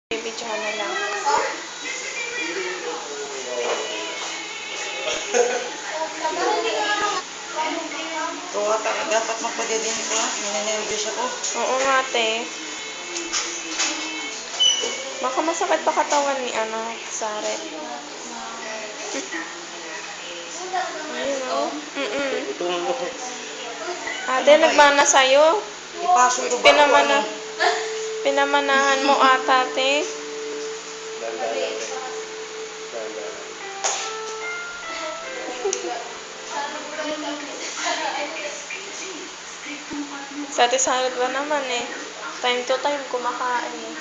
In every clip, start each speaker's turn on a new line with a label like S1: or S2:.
S1: Bibidyohan na lang.
S2: Oo, dapat magpadidinig ko. Ninenervyos ako.
S1: Oo nga, te. Baka masakit pa katawan ni Sare. Ayun, oh. Ate, nagmana sa'yo.
S2: Ipasok ko ba ako,
S1: Pinamana, pinamanahan mo ata, te. Sa Ate Sarah ba naman eh. Time to time kumakain eh.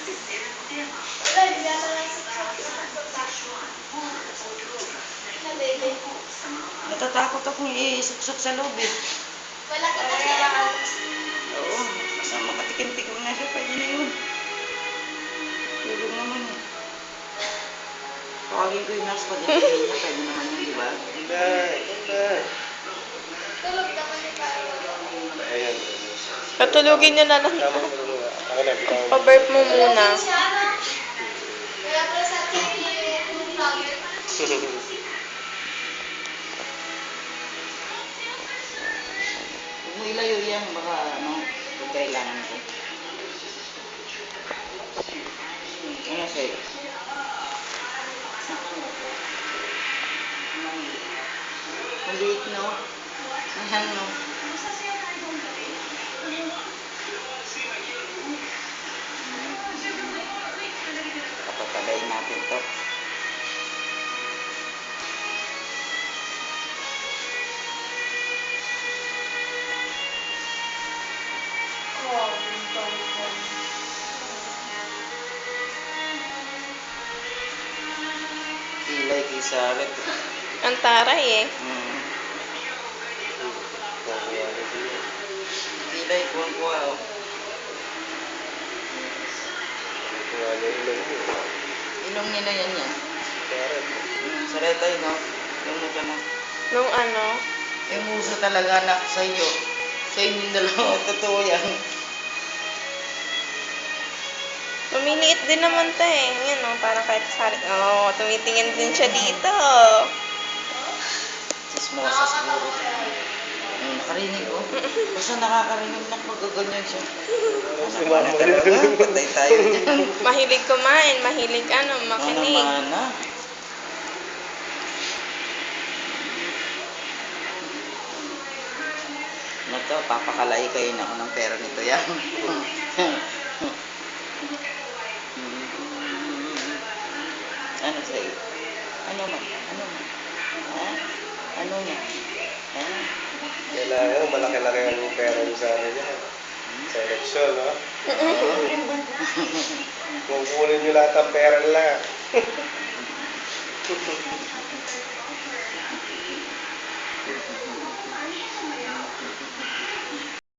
S2: Natatakot akong isuksok sa loob eh. Oo, basta makatikim-tikim na siya, pwede na yun. Tulog naman eh. Tawagin ko yung nurse pag hindi niya, pwede naman yun, di ba?
S1: Patulugin niyo na lang. Pa-burp mo muna.
S2: Huwag mo ilayo yan, baka kung kailangan ko. Ano sa'yo? Maliit, no? Ayan, no? Kapatalayin natin to. Kilay kay Saret.
S1: Ang taray eh.
S2: Kilay, kuha-kuha, oh. Ilong nila yan yan. Saret ay, no? Yung mukha na.
S1: Nung
S2: Yung uso talaga na sa iyo. Sa inyong dalawa, totoo yan.
S1: tumiliit din naman to eh. Yan o, parang kahit Sari. Oo, tumitingin din siya dito.
S2: Chismosa siguro. Nakarinig ko. Basta nakakarinig na magaganyan siya. Ano talaga? Patay tayo dyan.
S1: Mahilig kumain, mahilig makinig.
S2: Mana. Nato, papakalay kayo na ako ng pera nito yan. Ano sa'yo? Ano man? Ano man? Ha? Ano man? Ha?
S3: Kailangan malaki-laki ang pera niyo sa ano dyan. Sa eleksyon, no? Kukunin niyo lahat ng pera nila.